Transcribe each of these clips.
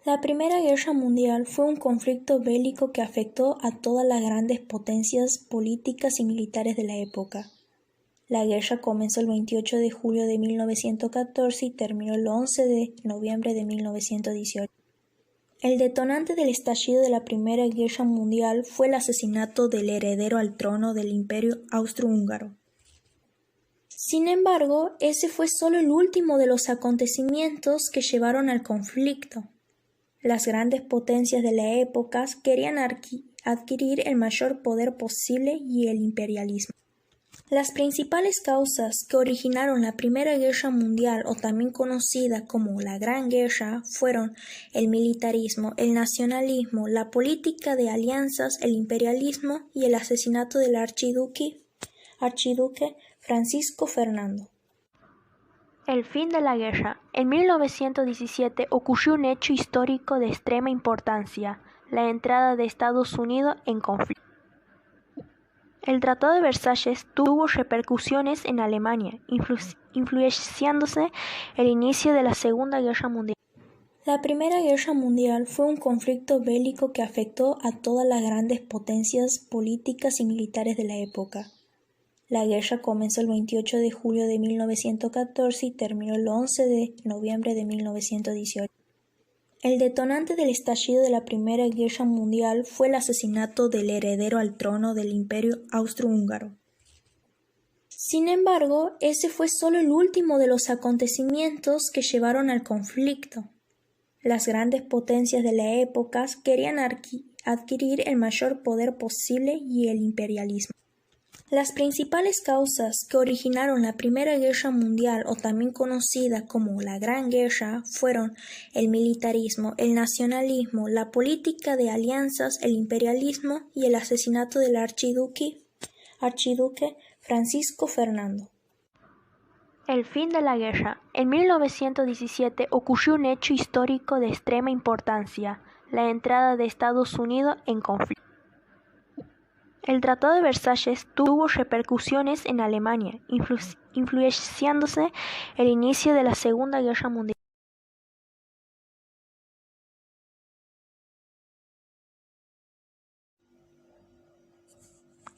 La Primera Guerra Mundial fue un conflicto bélico que afectó a todas las grandes potencias políticas y militares de la época. La guerra comenzó el 28 de julio de 1914 y terminó el 11 de noviembre de 1918. El detonante del estallido de la Primera Guerra Mundial fue el asesinato del heredero al trono del Imperio Austrohúngaro. Sin embargo, ese fue solo el último de los acontecimientos que llevaron al conflicto. Las grandes potencias de la época querían adquirir el mayor poder posible y el imperialismo. Las principales causas que originaron la Primera Guerra Mundial, o también conocida como la Gran Guerra, fueron el militarismo, el nacionalismo, la política de alianzas, el imperialismo y el asesinato del archiduque Francisco Fernando. El fin de la guerra. En 1917 ocurrió un hecho histórico de extrema importancia: la entrada de Estados Unidos en conflicto. El Tratado de Versalles tuvo repercusiones en Alemania, influenciándose el inicio de la Segunda Guerra Mundial. La Primera Guerra Mundial fue un conflicto bélico que afectó a todas las grandes potencias políticas y militares de la época. La guerra comenzó el 28 de julio de 1914 y terminó el 11 de noviembre de 1918. El detonante del estallido de la Primera Guerra Mundial fue el asesinato del heredero al trono del Imperio Austrohúngaro. Sin embargo, ese fue solo el último de los acontecimientos que llevaron al conflicto. Las grandes potencias de la época querían adquirir el mayor poder posible y el imperialismo. Las principales causas que originaron la Primera Guerra Mundial, o también conocida como la Gran Guerra, fueron el militarismo, el nacionalismo, la política de alianzas, el imperialismo y el asesinato del archiduque Francisco Fernando. El fin de la guerra. En 1917 ocurrió un hecho histórico de extrema importancia: la entrada de Estados Unidos en conflicto. El Tratado de Versalles tuvo repercusiones en Alemania, influenciándose el inicio de la Segunda Guerra Mundial.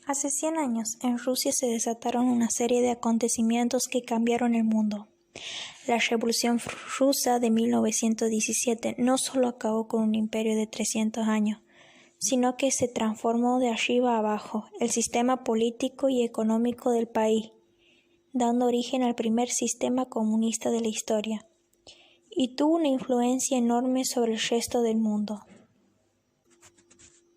Hace 100 años, en Rusia se desataron una serie de acontecimientos que cambiaron el mundo. La Revolución Rusa de 1917 no solo acabó con un imperio de 300 años, sino que se transformó de arriba a abajo el sistema político y económico del país, dando origen al primer sistema comunista de la historia, y tuvo una influencia enorme sobre el resto del mundo.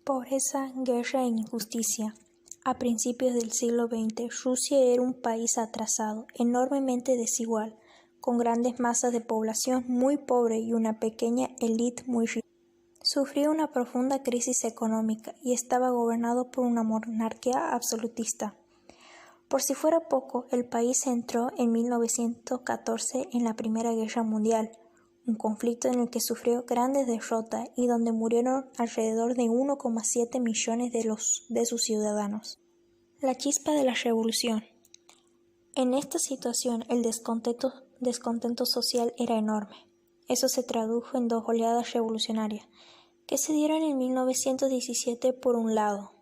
Pobreza, guerra e injusticia. A principios del siglo XX, Rusia era un país atrasado, enormemente desigual, con grandes masas de población muy pobre y una pequeña élite muy rica. Sufrió una profunda crisis económica y estaba gobernado por una monarquía absolutista. Por si fuera poco, el país entró en 1914 en la Primera Guerra Mundial, un conflicto en el que sufrió grandes derrotas y donde murieron alrededor de 1,7 millones de sus ciudadanos. La chispa de la revolución. En esta situación, el descontento social era enorme. Eso se tradujo en dos oleadas revolucionarias, que se dieron en 1917 por un lado.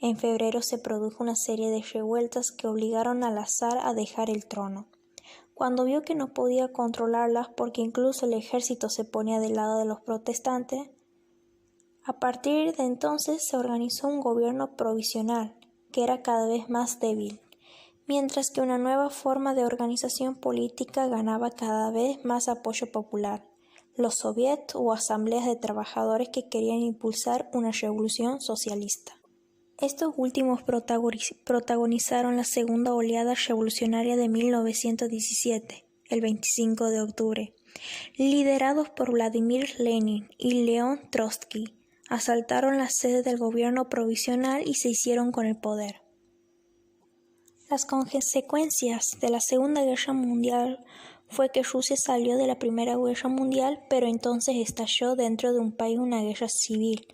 En febrero se produjo una serie de revueltas que obligaron al zar a dejar el trono. Cuando vio que no podía controlarlas porque incluso el ejército se ponía del lado de los protestantes, a partir de entonces se organizó un gobierno provisional, que era cada vez más débil, mientras que una nueva forma de organización política ganaba cada vez más apoyo popular: los soviets o asambleas de trabajadores que querían impulsar una revolución socialista. Estos últimos protagonizaron la segunda oleada revolucionaria de 1917, el 25 de octubre, liderados por Vladimir Lenin y León Trotsky. Asaltaron la sede del gobierno provisional y se hicieron con el poder. Las consecuencias de la Segunda Guerra Mundial fue que Rusia salió de la Primera Guerra Mundial, pero entonces estalló dentro de un país una guerra civil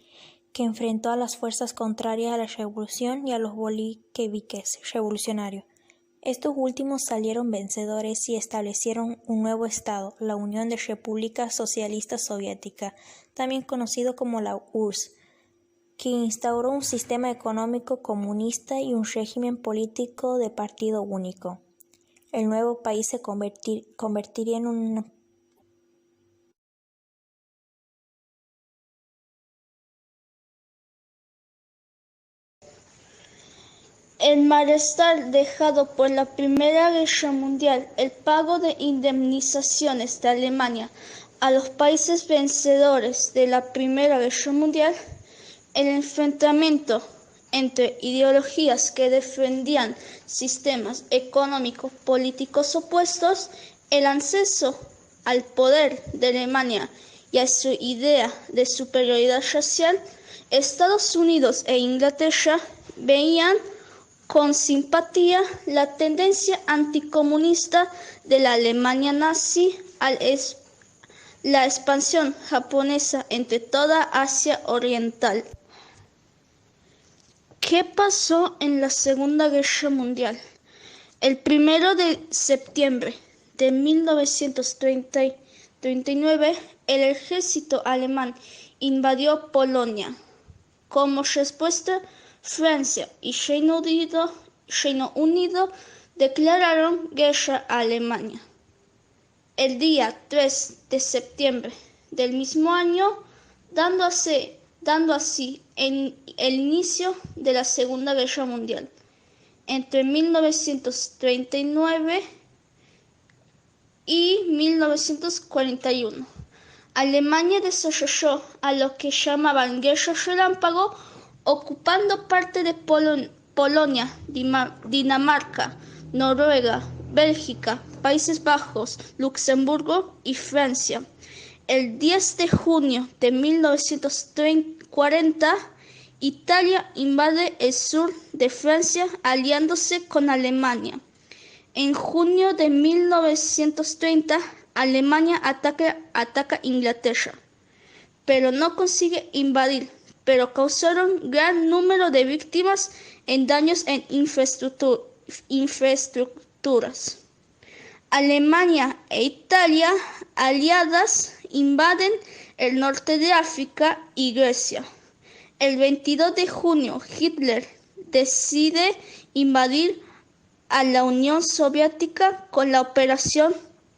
que enfrentó a las fuerzas contrarias a la revolución y a los bolcheviques revolucionarios. Estos últimos salieron vencedores y establecieron un nuevo Estado, la Unión de Repúblicas Socialistas Soviéticas, también conocido como la URSS, que instauró un sistema económico comunista y un régimen político de partido único. El nuevo país se convertiría en un El malestar dejado por la Primera Guerra Mundial, el pago de indemnizaciones de Alemania a los países vencedores de la Primera Guerra Mundial, el enfrentamiento entre ideologías que defendían sistemas económicos políticos opuestos, el acceso al poder de Alemania y a su idea de superioridad racial, Estados Unidos e Inglaterra veían con simpatía la tendencia anticomunista de la Alemania nazi la expansión japonesa entre toda Asia Oriental. ¿Qué pasó en la Segunda Guerra Mundial? El 1 de septiembre de 1939, el ejército alemán invadió Polonia. Como respuesta, Francia y Reino Unido declararon guerra a Alemania. El día 3 de septiembre del mismo año, dando así el inicio de la Segunda Guerra Mundial. Entre 1939 y 1941, Alemania desarrolló a lo que llamaban Guerra Relámpago, ocupando parte de Polonia, Dinamarca, Noruega, Bélgica, Países Bajos, Luxemburgo y Francia. El 10 de junio de 1940, Italia invade el sur de Francia aliándose con Alemania. En junio de 1930, Alemania ataca Inglaterra, pero no consigue invadir, pero causaron gran número de víctimas en daños en infraestructuras. Alemania e Italia, aliadas, invaden el norte de África y Grecia. El 22 de junio, Hitler decide invadir a la Unión Soviética con la Operación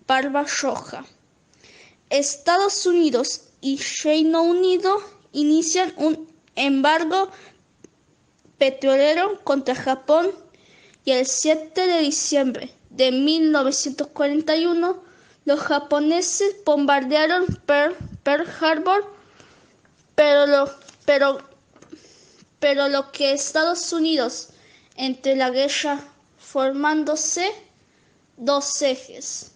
Barbarroja. Estados Unidos y Reino Unido inician un embargo petrolero contra Japón y el 7 de diciembre de 1941 los japoneses bombardearon Pearl Harbor, pero lo que Estados Unidos entre la guerra formándose dos ejes.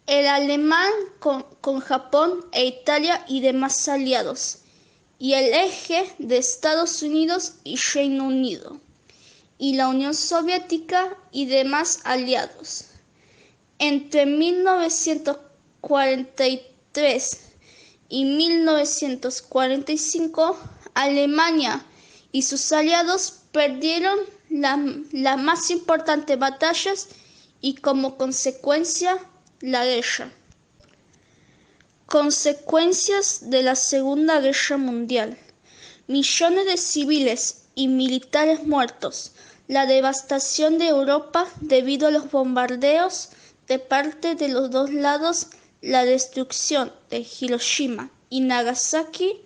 El alemán con Japón e Italia y demás aliados, y el eje de Estados Unidos y Reino Unido, y la Unión Soviética y demás aliados. Entre 1943 y 1945, Alemania y sus aliados perdieron las más importantes batallas y como consecuencia la guerra. Consecuencias de la Segunda Guerra Mundial: millones de civiles y militares muertos, la devastación de Europa debido a los bombardeos de parte de los dos lados, la destrucción de Hiroshima y Nagasaki,